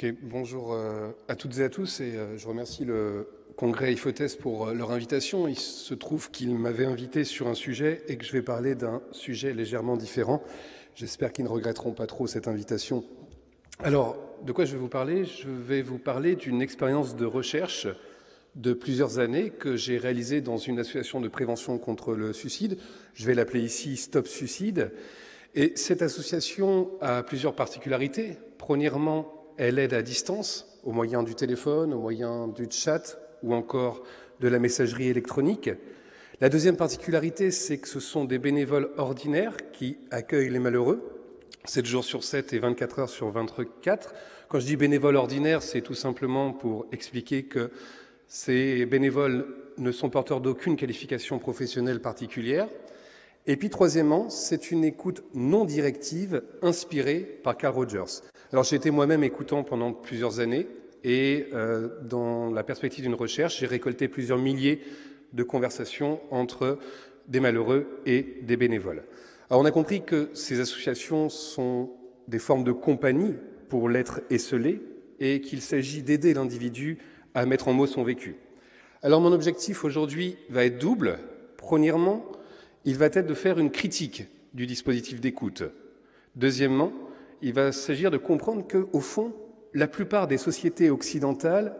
Ok, bonjour à toutes et à tous et je remercie le Congrès IFOTES pour leur invitation. Il se trouve qu'ils m'avaient invité sur un sujet et que je vais parler d'un sujet légèrement différent. J'espère qu'ils ne regretteront pas trop cette invitation. Alors, de quoi je vais vous parler? Je vais vous parler d'une expérience de recherche de plusieurs années que j'ai réalisée dans une association de prévention contre le suicide. Je vais l'appeler ici Stop Suicide. Et cette association a plusieurs particularités. Premièrement, elle aide à distance, au moyen du téléphone, au moyen du chat ou encore de la messagerie électronique. La deuxième particularité, c'est que ce sont des bénévoles ordinaires qui accueillent les malheureux, 7 jours sur 7 et 24 heures sur 24. Quand je dis bénévoles ordinaires, c'est tout simplement pour expliquer que ces bénévoles ne sont porteurs d'aucune qualification professionnelle particulière. Et puis, troisièmement, c'est une écoute non directive inspirée par Carl Rogers. Alors, j'ai été moi-même écoutant pendant plusieurs années et dans la perspective d'une recherche, j'ai récolté plusieurs milliers de conversations entre des malheureux et des bénévoles. Alors, on a compris que ces associations sont des formes de compagnie pour l'être esseulé et qu'il s'agit d'aider l'individu à mettre en mots son vécu. Alors, mon objectif aujourd'hui va être double. Premièrement, il va être de faire une critique du dispositif d'écoute. Deuxièmement, il va s'agir de comprendre qu'au fond, la plupart des sociétés occidentales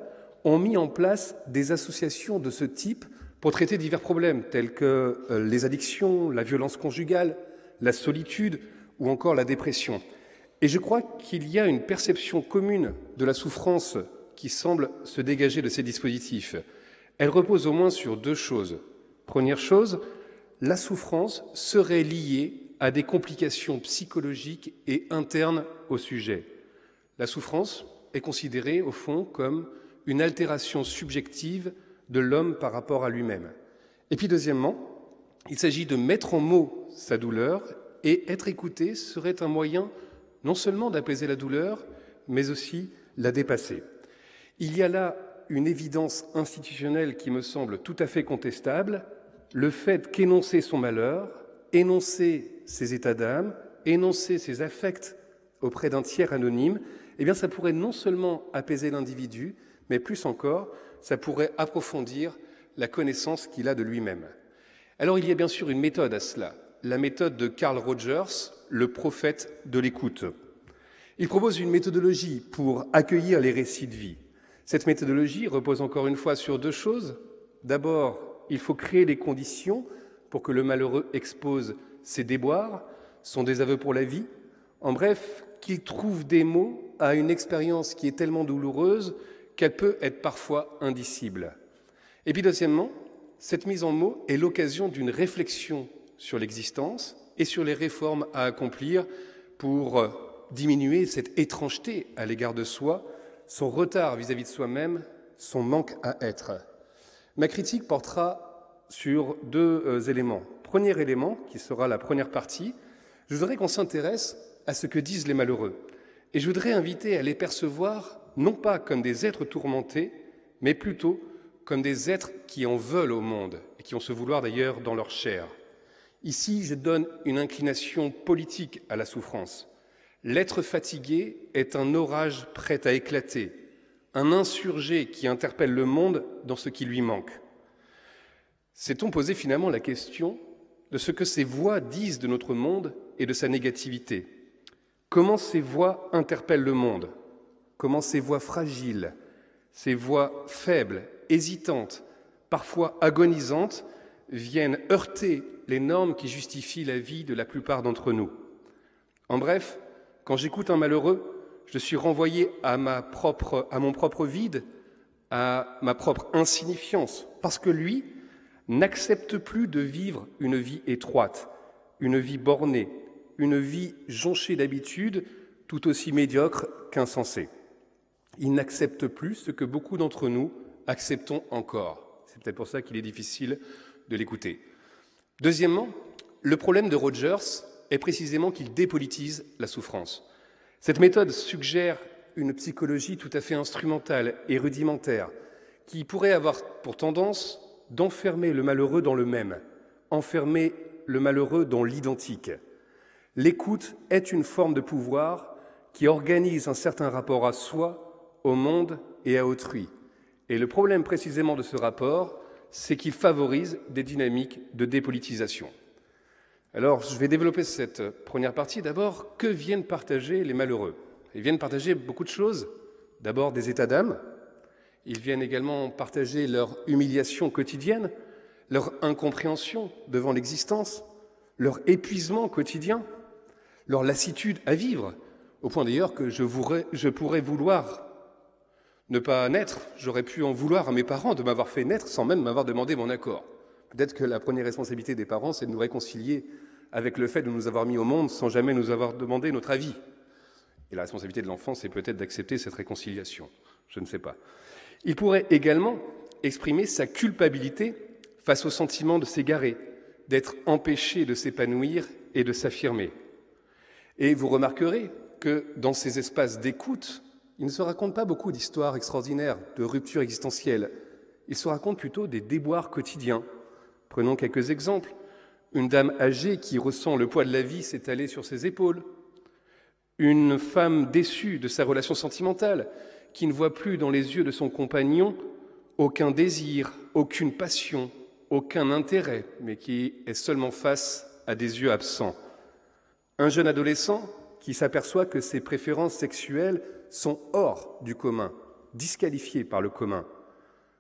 ont mis en place des associations de ce type pour traiter divers problèmes tels que les addictions, la violence conjugale, la solitude ou encore la dépression. Et je crois qu'il y a une perception commune de la souffrance qui semble se dégager de ces dispositifs. Elle repose au moins sur deux choses. Première chose, la souffrance serait liée à des complications psychologiques et internes au sujet. La souffrance est considérée, au fond, comme une altération subjective de l'homme par rapport à lui-même. Et puis, deuxièmement, il s'agit de mettre en mots sa douleur et être écouté serait un moyen non seulement d'apaiser la douleur, mais aussi la dépasser. Il y a là une évidence institutionnelle qui me semble tout à fait contestable. Le fait qu'énoncer son malheur, énoncer ses états d'âme, énoncer ses affects auprès d'un tiers anonyme, eh bien ça pourrait non seulement apaiser l'individu, mais plus encore, ça pourrait approfondir la connaissance qu'il a de lui-même. Alors il y a bien sûr une méthode à cela, la méthode de Carl Rogers, le prophète de l'écoute. Il propose une méthodologie pour accueillir les récits de vie. Cette méthodologie repose encore une fois sur deux choses. D'abord, il faut créer les conditions pour que le malheureux expose ses déboires, son désaveu pour la vie, en bref, qu'il trouve des mots à une expérience qui est tellement douloureuse qu'elle peut être parfois indicible. Et puis deuxièmement, cette mise en mots est l'occasion d'une réflexion sur l'existence et sur les réformes à accomplir pour diminuer cette étrangeté à l'égard de soi, son retard vis-à-vis de soi-même, son manque à être. Ma critique portera sur deux éléments. Premier élément, qui sera la première partie, je voudrais qu'on s'intéresse à ce que disent les malheureux. Et je voudrais inviter à les percevoir non pas comme des êtres tourmentés, mais plutôt comme des êtres qui en veulent au monde, et qui vont se vouloir d'ailleurs dans leur chair. Ici, je donne une inclination politique à la souffrance. L'être fatigué est un orage prêt à éclater, un insurgé qui interpelle le monde dans ce qui lui manque. S'est-on posé finalement la question de ce que ces voix disent de notre monde et de sa négativité? Comment ces voix interpellent le monde? Comment ces voix fragiles, ces voix faibles, hésitantes, parfois agonisantes, viennent heurter les normes qui justifient la vie de la plupart d'entre nous? En bref, quand j'écoute un malheureux, je suis renvoyé à mon propre vide, à ma propre insignifiance, parce que lui n'accepte plus de vivre une vie étroite, une vie bornée, une vie jonchée d'habitudes tout aussi médiocre qu'insensée. Il n'accepte plus ce que beaucoup d'entre nous acceptons encore. C'est peut-être pour ça qu'il est difficile de l'écouter. Deuxièmement, le problème de Rogers est précisément qu'il dépolitise la souffrance. Cette méthode suggère une psychologie tout à fait instrumentale et rudimentaire qui pourrait avoir pour tendance d'enfermer le malheureux dans le même, enfermer le malheureux dans l'identique. L'écoute est une forme de pouvoir qui organise un certain rapport à soi au monde et à autrui. Et le problème précisément de ce rapport, c'est qu'il favorise des dynamiques de dépolitisation. Alors, je vais développer cette première partie. D'abord, que viennent partager les malheureux? Ils viennent partager beaucoup de choses. D'abord, des états d'âme. Ils viennent également partager leur humiliation quotidienne, leur incompréhension devant l'existence, leur épuisement quotidien, leur lassitude à vivre, au point d'ailleurs que je pourrais vouloir ne pas naître. J'aurais pu en vouloir à mes parents de m'avoir fait naître sans même m'avoir demandé mon accord. Peut-être que la première responsabilité des parents, c'est de nous réconcilier avec le fait de nous avoir mis au monde sans jamais nous avoir demandé notre avis. Et la responsabilité de l'enfant, c'est peut-être d'accepter cette réconciliation. Je ne sais pas. Il pourrait également exprimer sa culpabilité face au sentiment de s'égarer, d'être empêché de s'épanouir et de s'affirmer. Et vous remarquerez que dans ces espaces d'écoute, il ne se raconte pas beaucoup d'histoires extraordinaires, de ruptures existentielles. Il se raconte plutôt des déboires quotidiens. Prenons quelques exemples. Une dame âgée qui ressent le poids de la vie s'étaler sur ses épaules. Une femme déçue de sa relation sentimentale, qui ne voit plus dans les yeux de son compagnon aucun désir, aucune passion, aucun intérêt, mais qui est seulement face à des yeux absents. Un jeune adolescent qui s'aperçoit que ses préférences sexuelles sont hors du commun, disqualifiées par le commun.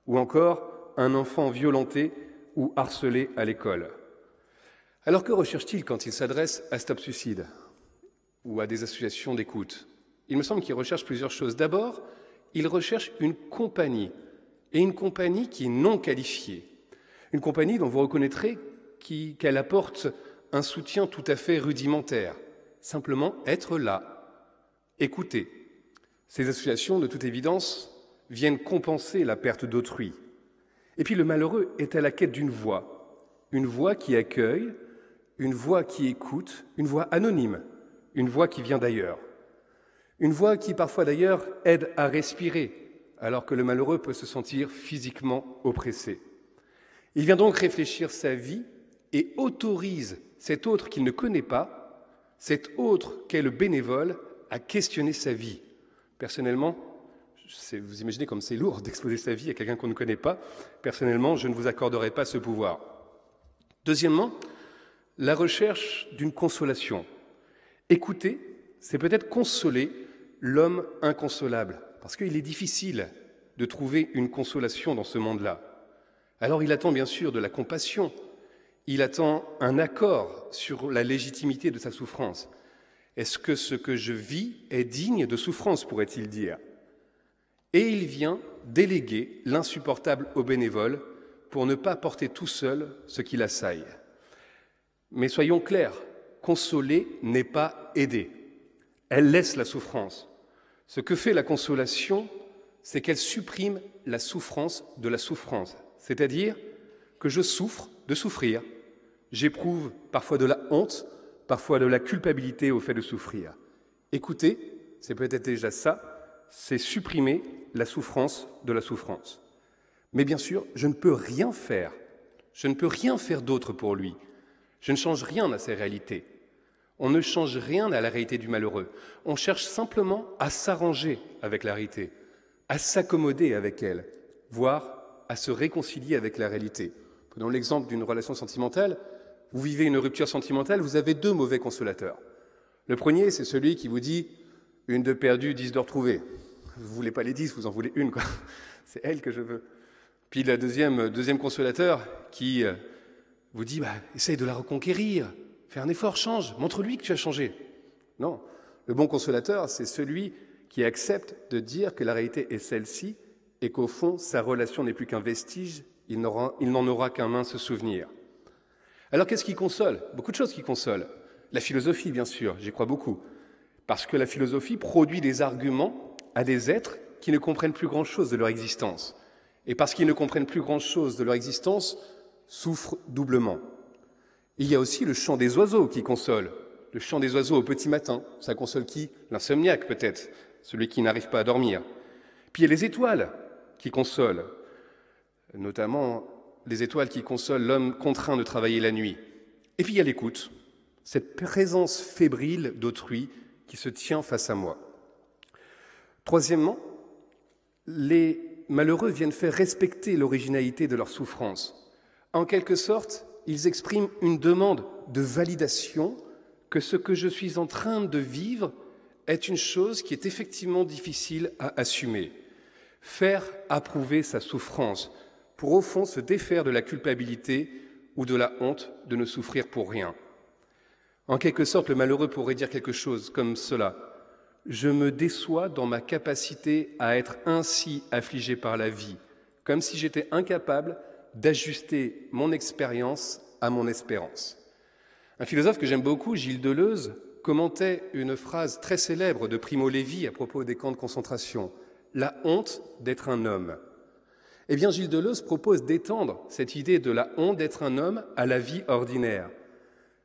Ou encore un enfant violenté ou harcelé à l'école. Alors que recherche-t-il quand il s'adresse à Stop Suicide ou à des associations d'écoute? Il me semble qu'il recherche plusieurs choses. D'abord, il recherche une compagnie, et une compagnie qui est non qualifiée. Une compagnie dont vous reconnaîtrez qu'elle apporte un soutien tout à fait rudimentaire. Simplement être là, écouter. Ces associations, de toute évidence, viennent compenser la perte d'autrui. Et puis le malheureux est à la quête d'une voix qui accueille, une voix qui écoute, une voix anonyme, une voix qui vient d'ailleurs. Une voix qui parfois d'ailleurs aide à respirer, alors que le malheureux peut se sentir physiquement oppressé. Il vient donc réfléchir sa vie et autorise cet autre qu'il ne connaît pas, cet autre qu'est le bénévole, à questionner sa vie. Personnellement, vous imaginez comme c'est lourd d'exposer sa vie à quelqu'un qu'on ne connaît pas. Personnellement, je ne vous accorderai pas ce pouvoir. Deuxièmement, la recherche d'une consolation. Écouter, c'est peut-être consoler l'homme inconsolable, parce qu'il est difficile de trouver une consolation dans ce monde-là. Alors il attend bien sûr de la compassion, il attend un accord sur la légitimité de sa souffrance. Est-ce que ce que je vis est digne de souffrance, pourrait-il dire? Et il vient déléguer l'insupportable au bénévole pour ne pas porter tout seul ce qui l'assaille. Mais soyons clairs, consoler n'est pas aider. Elle laisse la souffrance. Ce que fait la consolation, c'est qu'elle supprime la souffrance de la souffrance. C'est-à-dire que je souffre de souffrir. J'éprouve parfois de la honte, parfois de la culpabilité au fait de souffrir. Écoutez, c'est peut-être déjà ça, c'est supprimer la souffrance de la souffrance. Mais bien sûr, je ne peux rien faire. Je ne peux rien faire d'autre pour lui. Je ne change rien à ses réalités. On ne change rien à la réalité du malheureux. On cherche simplement à s'arranger avec la réalité, à s'accommoder avec elle, voire à se réconcilier avec la réalité. Prenons l'exemple d'une relation sentimentale. Vous vivez une rupture sentimentale, vous avez deux mauvais consolateurs. Le premier, c'est celui qui vous dit « une de perdue, 10 de retrouvée ». Vous ne voulez pas les 10, vous en voulez une, quoi. C'est elle que je veux. Puis le deuxième consolateur qui vous dit « essaye de la reconquérir, fais un effort, change, montre-lui que tu as changé ». Non, le bon consolateur, c'est celui qui accepte de dire que la réalité est celle-ci et qu'au fond, sa relation n'est plus qu'un vestige, il n'en aura qu'un mince souvenir. Alors qu'est-ce qui console? Beaucoup de choses qui consolent. La philosophie, bien sûr, j'y crois beaucoup. Parce que la philosophie produit des arguments à des êtres qui ne comprennent plus grand-chose de leur existence. Et parce qu'ils ne comprennent plus grand-chose de leur existence, souffrent doublement. Il y a aussi le chant des oiseaux qui console. Le chant des oiseaux au petit matin, ça console qui? L'insomniaque peut-être, celui qui n'arrive pas à dormir. Puis il y a les étoiles qui consolent, notamment les étoiles qui consolent l'homme contraint de travailler la nuit. Et puis il y a l'écoute, cette présence fébrile d'autrui qui se tient face à moi. Troisièmement, les malheureux viennent faire respecter l'originalité de leur souffrance. En quelque sorte, ils expriment une demande de validation que ce que je suis en train de vivre est une chose qui est effectivement difficile à assumer. Faire approuver sa souffrance pour au fond se défaire de la culpabilité ou de la honte de ne souffrir pour rien. En quelque sorte, le malheureux pourrait dire quelque chose comme cela. Je me déçois dans ma capacité à être ainsi affligé par la vie, comme si j'étais incapable d'ajuster mon expérience à mon espérance. Un philosophe que j'aime beaucoup, Gilles Deleuze, commentait une phrase très célèbre de Primo Levi à propos des camps de concentration, « La honte d'être un homme ». Eh bien, Gilles Deleuze propose d'étendre cette idée de la honte d'être un homme à la vie ordinaire.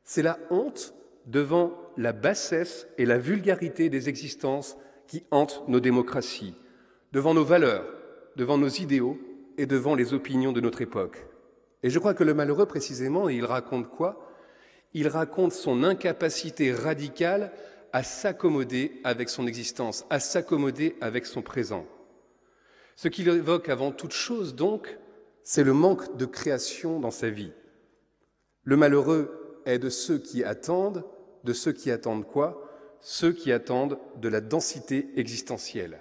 C'est la honte devant la bassesse et la vulgarité des existences qui hantent nos démocraties, devant nos valeurs, devant nos idéaux et devant les opinions de notre époque. Et je crois que le malheureux, précisément, il raconte quoi ? Il raconte son incapacité radicale à s'accommoder avec son existence, à s'accommoder avec son présent. Ce qu'il évoque avant toute chose, donc, c'est le manque de création dans sa vie. Le malheureux est de ceux qui attendent quoi ? Ceux qui attendent de la densité existentielle.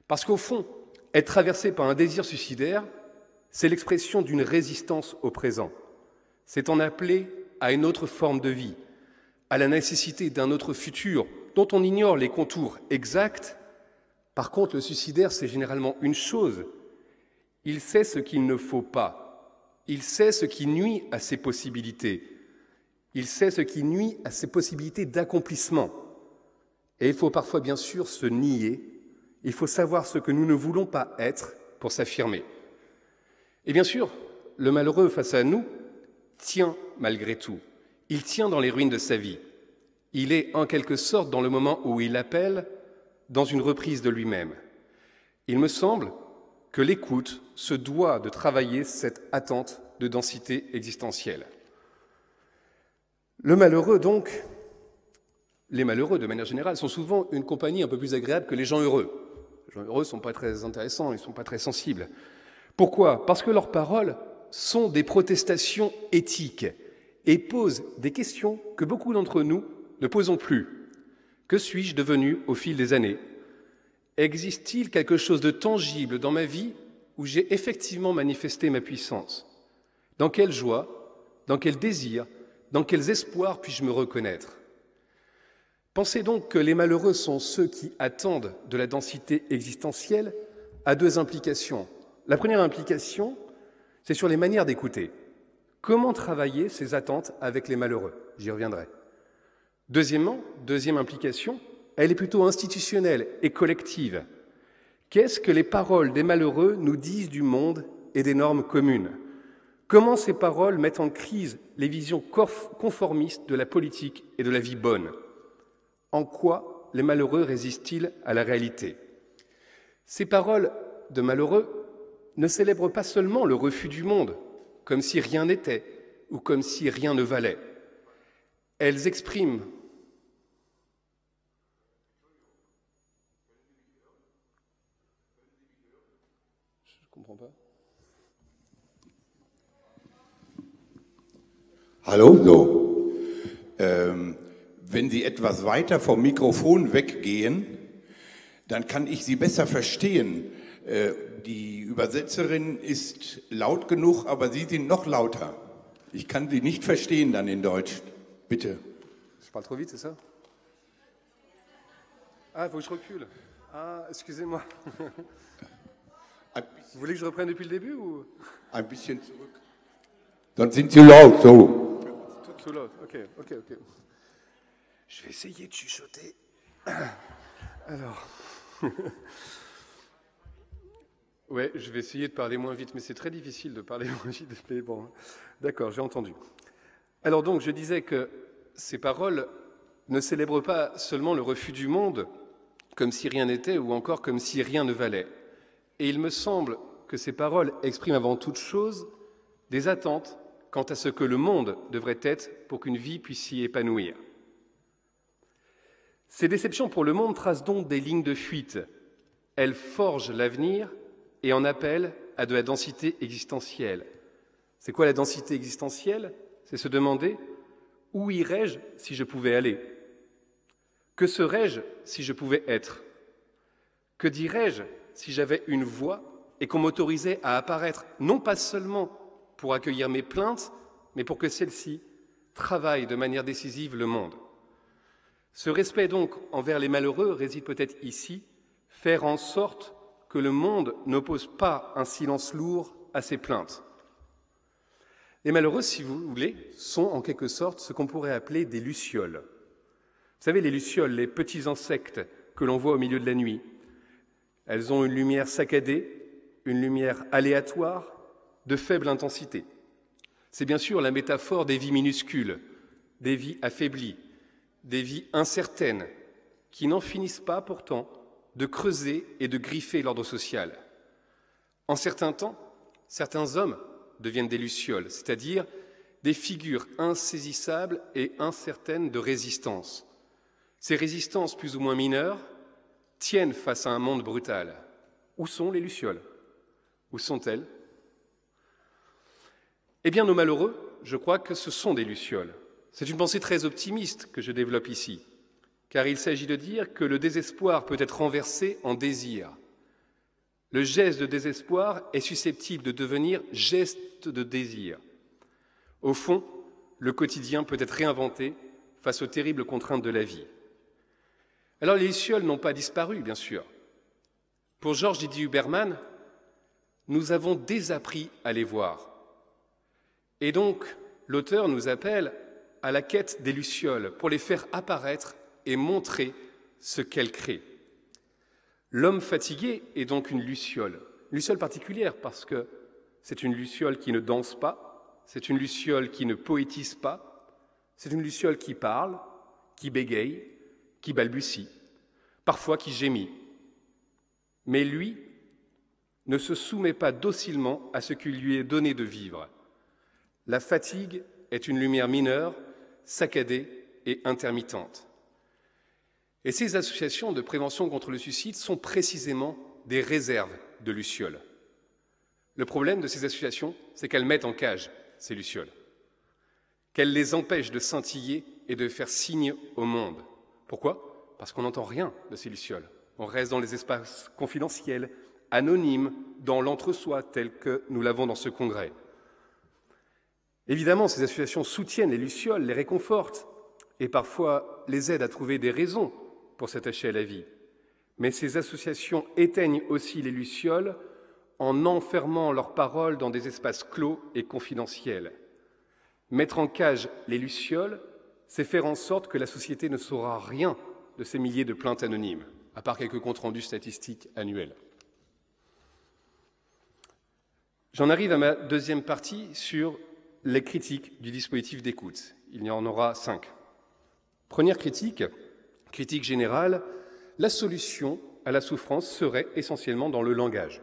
Parce qu'au fond, être traversé par un désir suicidaire, c'est l'expression d'une résistance au présent. C'est en appeler à une autre forme de vie, à la nécessité d'un autre futur dont on ignore les contours exacts. Par contre, le suicidaire, c'est généralement une chose. Il sait ce qu'il ne faut pas. Il sait ce qui nuit à ses possibilités. Il sait ce qui nuit à ses possibilités d'accomplissement. Et il faut parfois, bien sûr, se nier. Il faut savoir ce que nous ne voulons pas être pour s'affirmer. Et bien sûr, le malheureux face à nous tient malgré tout. Il tient dans les ruines de sa vie. Il est en quelque sorte dans le moment où il appelle, dans une reprise de lui-même. Il me semble que l'écoute se doit de travailler cette attente de densité existentielle. Le malheureux, donc, les malheureux, de manière générale, sont souvent une compagnie un peu plus agréable que les gens heureux. Les gens heureux ne sont pas très intéressants, ils ne sont pas très sensibles. Pourquoi ? Parce que leurs paroles sont des protestations éthiques et posent des questions que beaucoup d'entre nous ne posons plus. Que suis-je devenu au fil des années ? Existe-t-il quelque chose de tangible dans ma vie où j'ai effectivement manifesté ma puissance ? Dans quelle joie, dans quel désir, dans quels espoirs puis-je me reconnaître ? Pensez donc que les malheureux sont ceux qui attendent de la densité existentielle à deux implications. La première implication, c'est sur les manières d'écouter. Comment travailler ces attentes avec les malheureux ? J'y reviendrai. Deuxième implication, elle est plutôt institutionnelle et collective. Qu'est-ce que les paroles des malheureux nous disent du monde et des normes communes ? Comment ces paroles mettent en crise les visions conformistes de la politique et de la vie bonne ? En quoi les malheureux résistent-ils à la réalité ? Ces paroles de malheureux ne célèbrent pas seulement le refus du monde, comme si rien n'était ou comme si rien ne valait. Elles expriment pas. Hallo, so. Wenn Sie etwas weiter vom Mikrofon weggehen, dann kann ich Sie besser verstehen. Die Übersetzerin ist laut genug, aber Sie sind noch lauter. Ich kann Sie nicht verstehen dann in Deutsch. Bitte. Je parle trop vite, c'est ça? Ah, il faut que je recule. Ah, excusez-moi. Vous voulez que je reprenne depuis le début ou? Ein bisschen zurück. Dann sind Sie laut, so. Tout laut, ok. Je vais essayer de chuchoter. Alors. Ouais, je vais essayer de parler moins vite, mais c'est très difficile de parler moins vite. Mais bon, d'accord, j'ai entendu. Alors donc, je disais que ces paroles ne célèbrent pas seulement le refus du monde, comme si rien n'était ou encore comme si rien ne valait. Et il me semble que ces paroles expriment avant toute chose des attentes quant à ce que le monde devrait être pour qu'une vie puisse s'y épanouir. Ces déceptions pour le monde tracent donc des lignes de fuite. Elle forge l'avenir et en appelle à de la densité existentielle. C'est quoi la densité existentielle? C'est se demander où irais-je si je pouvais aller? Que serais-je si je pouvais être? Que dirais-je si j'avais une voix et qu'on m'autorisait à apparaître non pas seulement pour accueillir mes plaintes, mais pour que celles-ci travaillent de manière décisive le monde? Ce respect donc envers les malheureux réside peut-être ici, faire en sorte que le monde n'oppose pas un silence lourd à ses plaintes. Les malheureux, si vous voulez, sont en quelque sorte ce qu'on pourrait appeler des lucioles. Vous savez, les lucioles, les petits insectes que l'on voit au milieu de la nuit, elles ont une lumière saccadée, une lumière aléatoire, de faible intensité. C'est bien sûr la métaphore des vies minuscules, des vies affaiblies, des vies incertaines, qui n'en finissent pas pourtant de creuser et de griffer l'ordre social. En certains temps, certains hommes deviennent des lucioles, c'est-à-dire des figures insaisissables et incertaines de résistance. Ces résistances plus ou moins mineures tiennent face à un monde brutal. Où sont les lucioles? Où sont-elles? Eh bien, nos malheureux, je crois que ce sont des lucioles. C'est une pensée très optimiste que je développe ici, car il s'agit de dire que le désespoir peut être renversé en désir. Le geste de désespoir est susceptible de devenir geste de désir. Au fond, le quotidien peut être réinventé face aux terribles contraintes de la vie. Alors les lucioles n'ont pas disparu, bien sûr. Pour Georges Didier Huberman, nous avons désappris à les voir. Et donc, l'auteur nous appelle à la quête des lucioles pour les faire apparaître et montrer ce qu'elles créent. L'homme fatigué est donc une luciole particulière parce que c'est une luciole qui ne danse pas, c'est une luciole qui ne poétise pas, c'est une luciole qui parle, qui bégaye, qui balbutie, parfois qui gémit. Mais lui ne se soumet pas docilement à ce qu'il lui est donné de vivre. La fatigue est une lumière mineure, saccadée et intermittente. Et ces associations de prévention contre le suicide sont précisément des réserves de lucioles. Le problème de ces associations, c'est qu'elles mettent en cage ces lucioles, qu'elles les empêchent de scintiller et de faire signe au monde. Pourquoi? Parce qu'on n'entend rien de ces lucioles. On reste dans les espaces confidentiels, anonymes, dans l'entre-soi tel que nous l'avons dans ce congrès. Évidemment, ces associations soutiennent les lucioles, les réconfortent et parfois les aident à trouver des raisons pour s'attacher à la vie. Mais ces associations éteignent aussi les lucioles en enfermant leurs paroles dans des espaces clos et confidentiels. Mettre en cage les lucioles, c'est faire en sorte que la société ne saura rien de ces milliers de plaintes anonymes, à part quelques comptes rendus statistiques annuels. J'en arrive à ma deuxième partie sur les critiques du dispositif d'écoute. Il y en aura 5. Première critique générale, la solution à la souffrance serait essentiellement dans le langage.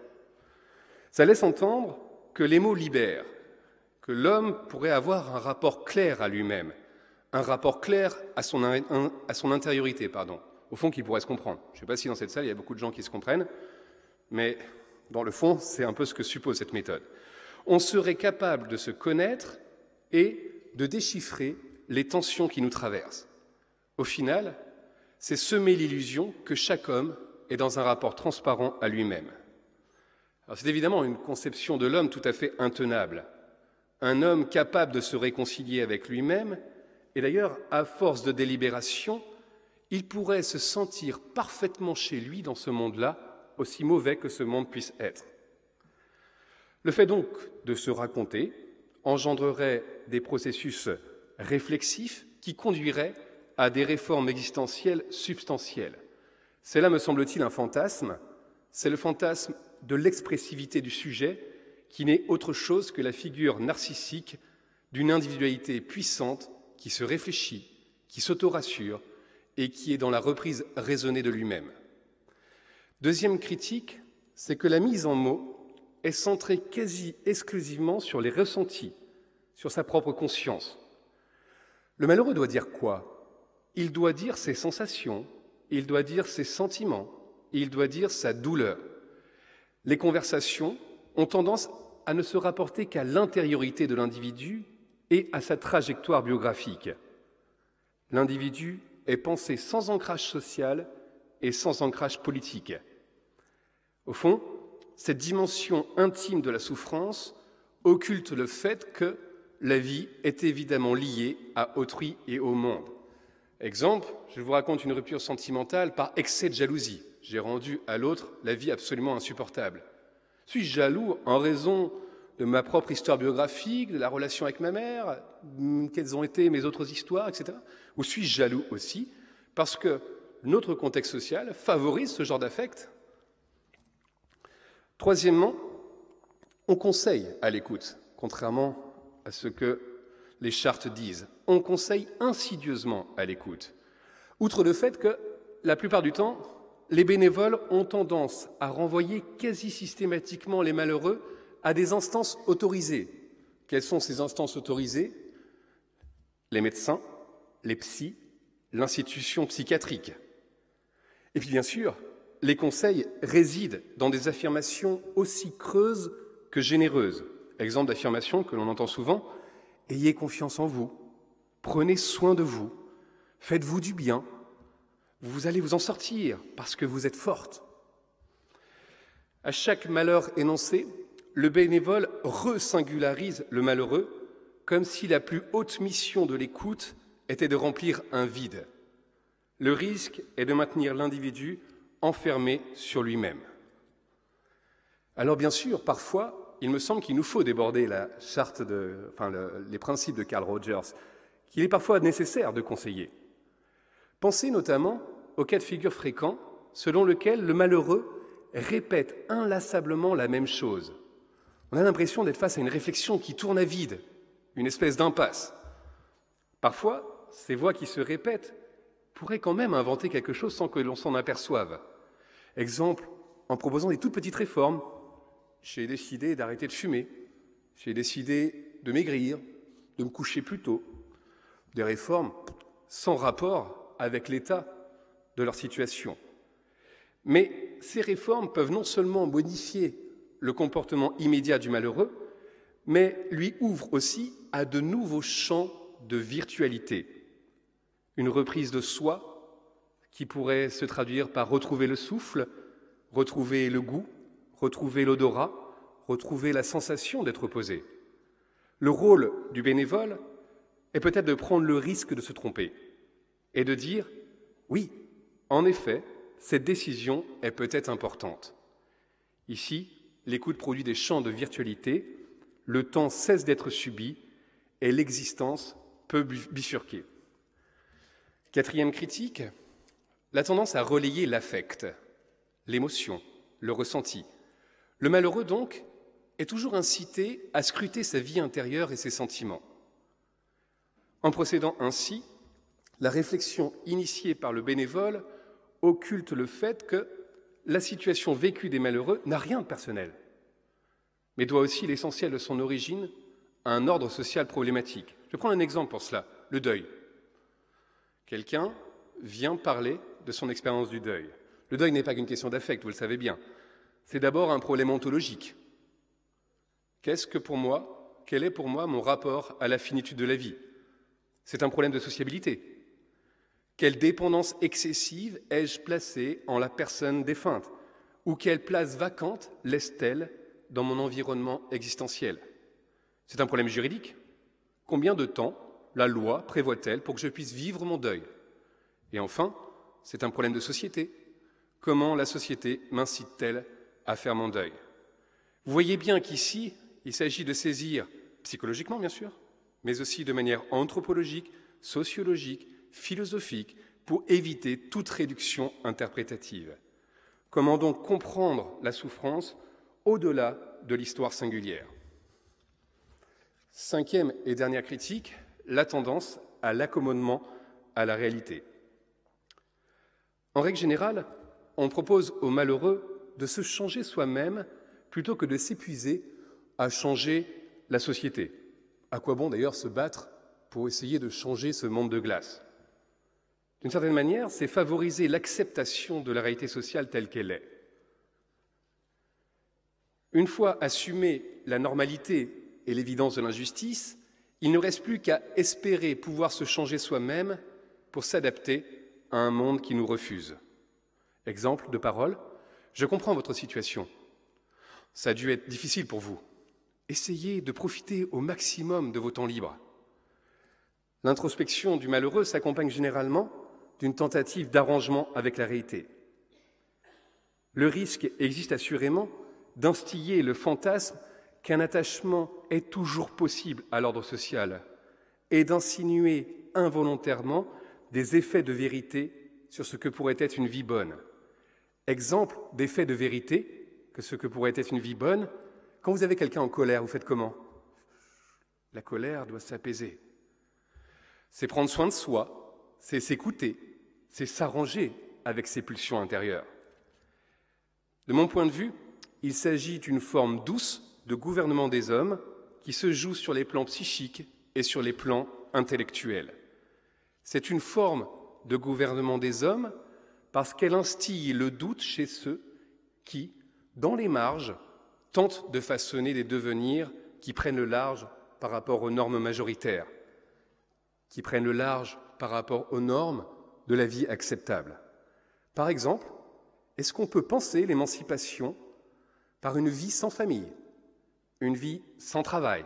Ça laisse entendre que les mots libèrent, que l'homme pourrait avoir un rapport clair à lui-même, un rapport clair à son intériorité, au fond, qui pourrait se comprendre. Je ne sais pas si dans cette salle, il y a beaucoup de gens qui se comprennent, mais dans le fond, c'est un peu ce que suppose cette méthode. On serait capable de se connaître et de déchiffrer les tensions qui nous traversent. Au final, c'est semer l'illusion que chaque homme est dans un rapport transparent à lui-même. Alors c'est évidemment une conception de l'homme tout à fait intenable. Un homme capable de se réconcilier avec lui-même, et d'ailleurs, à force de délibération, il pourrait se sentir parfaitement chez lui dans ce monde-là, aussi mauvais que ce monde puisse être. Le fait donc de se raconter engendrerait des processus réflexifs qui conduiraient à des réformes existentielles substantielles. C'est là, me semble-t-il, un fantasme. C'est le fantasme de l'expressivité du sujet qui n'est autre chose que la figure narcissique d'une individualité puissante qui se réfléchit, qui s'auto-rassure et qui est dans la reprise raisonnée de lui-même. Deuxième critique, c'est que la mise en mots est centrée quasi exclusivement sur les ressentis, sur sa propre conscience. Le malheureux doit dire quoi? Il doit dire ses sensations, il doit dire ses sentiments, il doit dire sa douleur. Les conversations ont tendance à ne se rapporter qu'à l'intériorité de l'individu et à sa trajectoire biographique. L'individu est pensé sans ancrage social et sans ancrage politique. Au fond, cette dimension intime de la souffrance occulte le fait que la vie est évidemment liée à autrui et au monde. Exemple, je vous raconte une rupture sentimentale par excès de jalousie. J'ai rendu à l'autre la vie absolument insupportable. Suis-je jaloux en raison de ma propre histoire biographique, de la relation avec ma mère, quelles ont été mes autres histoires, etc. Ou suis-je jaloux aussi parce que notre contexte social favorise ce genre d'affect? Troisièmement, on conseille à l'écoute, contrairement à ce que les chartes disent. On conseille insidieusement à l'écoute. Outre le fait que, la plupart du temps, les bénévoles ont tendance à renvoyer quasi systématiquement les malheureux à des instances autorisées. Quelles sont ces instances autorisées? Les médecins, les psys, l'institution psychiatrique. Et puis bien sûr, les conseils résident dans des affirmations aussi creuses que généreuses. Exemple d'affirmation que l'on entend souvent, « Ayez confiance en vous, prenez soin de vous, faites-vous du bien, vous allez vous en sortir parce que vous êtes forte. » À chaque malheur énoncé, le bénévole resingularise le malheureux comme si la plus haute mission de l'écoute était de remplir un vide. Le risque est de maintenir l'individu enfermé sur lui-même. Alors bien sûr, parfois, il me semble qu'il nous faut déborder les principes de Carl Rogers, qu'il est parfois nécessaire de conseiller. Pensez notamment au cas de figure fréquent selon lequel le malheureux répète inlassablement la même chose. On a l'impression d'être face à une réflexion qui tourne à vide, une espèce d'impasse. Parfois, ces voix qui se répètent pourraient quand même inventer quelque chose sans que l'on s'en aperçoive. Exemple, en proposant des toutes petites réformes. J'ai décidé d'arrêter de fumer, j'ai décidé de maigrir, de me coucher plus tôt. Des réformes sans rapport avec l'état de leur situation. Mais ces réformes peuvent non seulement modifier le comportement immédiat du malheureux, mais lui ouvrent aussi à de nouveaux champs de virtualité. Une reprise de soi qui pourrait se traduire par retrouver le souffle, retrouver le goût, retrouver l'odorat, retrouver la sensation d'être posé. Le rôle du bénévole est peut-être de prendre le risque de se tromper et de dire « oui, en effet, cette décision est peut-être importante. » Ici, l'écoute produit des champs de virtualité, le temps cesse d'être subi et l'existence peut bifurquer. Quatrième critique, la tendance à relayer l'affect, l'émotion, le ressenti. Le malheureux, donc, est toujours incité à scruter sa vie intérieure et ses sentiments. En procédant ainsi, la réflexion initiée par le bénévole occulte le fait que la situation vécue des malheureux n'a rien de personnel, mais doit aussi l'essentiel de son origine à un ordre social problématique. Je prends un exemple pour cela, le deuil. Quelqu'un vient parler de son expérience du deuil. Le deuil n'est pas qu'une question d'affect, vous le savez bien. C'est d'abord un problème ontologique. Quel est pour moi mon rapport à la finitude de la vie? C'est un problème de sociabilité. Quelle dépendance excessive ai-je placée en la personne défunte? Ou quelle place vacante laisse-t-elle dans mon environnement existentiel? C'est un problème juridique. Combien de temps la loi prévoit-elle pour que je puisse vivre mon deuil? Et enfin, c'est un problème de société. Comment la société m'incite-t-elle à faire mon deuil? Vous voyez bien qu'ici, il s'agit de saisir, psychologiquement bien sûr, mais aussi de manière anthropologique, sociologique, philosophique, pour éviter toute réduction interprétative. Comment donc comprendre la souffrance au-delà de l'histoire singulière? Cinquième et dernière critique, la tendance à l'accommodement à la réalité. En règle générale, on propose aux malheureux de se changer soi-même plutôt que de s'épuiser à changer la société. À quoi bon d'ailleurs se battre pour essayer de changer ce monde de glace? D'une certaine manière, c'est favoriser l'acceptation de la réalité sociale telle qu'elle est. Une fois assumée la normalité et l'évidence de l'injustice, il ne reste plus qu'à espérer pouvoir se changer soi-même pour s'adapter à un monde qui nous refuse. Exemple de parole, je comprends votre situation. Ça a dû être difficile pour vous. Essayez de profiter au maximum de vos temps libres. L'introspection du malheureux s'accompagne généralement d'une tentative d'arrangement avec la réalité. Le risque existe assurément d'instiller le fantasme qu'un attachement est toujours possible à l'ordre social et d'insinuer involontairement des effets de vérité sur ce que pourrait être une vie bonne. Exemple d'effets de vérité que ce que pourrait être une vie bonne, quand vous avez quelqu'un en colère, vous faites comment? La colère doit s'apaiser. C'est prendre soin de soi, c'est s'écouter, c'est s'arranger avec ses pulsions intérieures. De mon point de vue, il s'agit d'une forme douce de gouvernement des hommes qui se joue sur les plans psychiques et sur les plans intellectuels. C'est une forme de gouvernement des hommes parce qu'elle instille le doute chez ceux qui, dans les marges, tentent de façonner des devenirs qui prennent le large par rapport aux normes majoritaires, qui prennent le large par rapport aux normes de la vie acceptable. Par exemple, est-ce qu'on peut penser l'émancipation par une vie sans famille, une vie sans travail,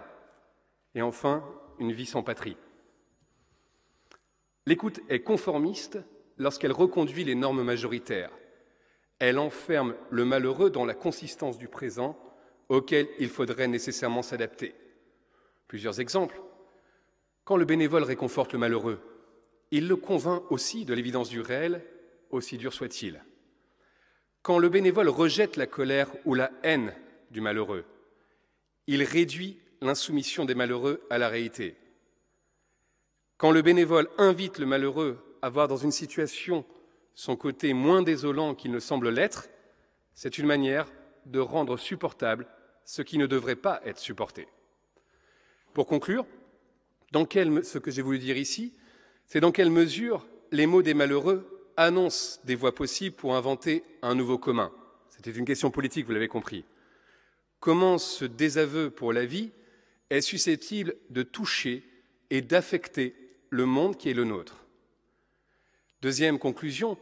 et enfin une vie sans patrie? L'écoute est conformiste lorsqu'elle reconduit les normes majoritaires. Elle enferme le malheureux dans la consistance du présent auquel il faudrait nécessairement s'adapter. Plusieurs exemples. Quand le bénévole réconforte le malheureux, il le convainc aussi de l'évidence du réel, aussi dur soit-il. Quand le bénévole rejette la colère ou la haine du malheureux, il réduit l'insoumission des malheureux à la réalité. Quand le bénévole invite le malheureux à voir dans une situation son côté moins désolant qu'il ne semble l'être, c'est une manière de rendre supportable ce qui ne devrait pas être supporté. Pour conclure, ce que j'ai voulu dire ici, c'est dans quelle mesure les mots des malheureux annoncent des voies possibles pour inventer un nouveau commun. C'était une question politique, vous l'avez compris. Comment ce désaveu pour la vie est susceptible de toucher et d'affecter le monde qui est le nôtre? Deuxième conclusion,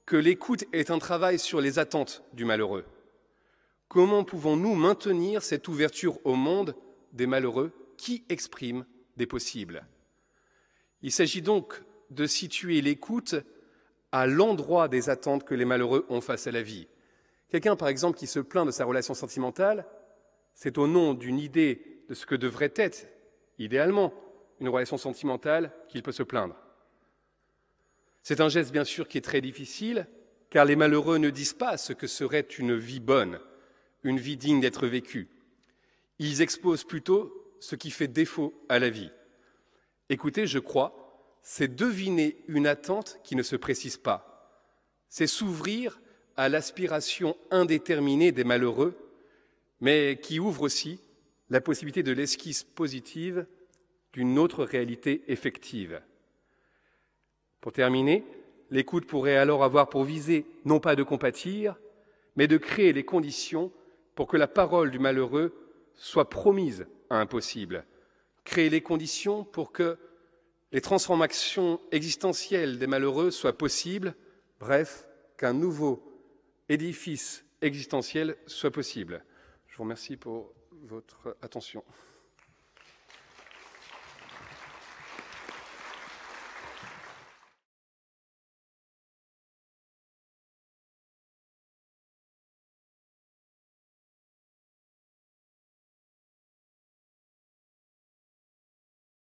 que l'écoute est un travail sur les attentes du malheureux. Comment pouvons-nous maintenir cette ouverture au monde des malheureux qui expriment des possibles? Il s'agit donc de situer l'écoute à l'endroit des attentes que les malheureux ont face à la vie. Quelqu'un, par exemple, qui se plaint de sa relation sentimentale, c'est au nom d'une idée de ce que devrait être, idéalement, une relation sentimentale qu'il peut se plaindre. C'est un geste, bien sûr, qui est très difficile, car les malheureux ne disent pas ce que serait une vie bonne, une vie digne d'être vécue. Ils exposent plutôt ce qui fait défaut à la vie. Écoutez, je crois, c'est deviner une attente qui ne se précise pas. C'est s'ouvrir à l'aspiration indéterminée des malheureux, mais qui ouvre aussi la possibilité de l'esquisse positive d'une autre réalité effective. Pour terminer, l'écoute pourrait alors avoir pour visée non pas de compatir, mais de créer les conditions pour que la parole du malheureux soit promise à un possible, créer les conditions pour que les transformations existentielles des malheureux soient possibles, bref, qu'un nouveau édifice existentiel soit possible. Je vous remercie pour votre attention.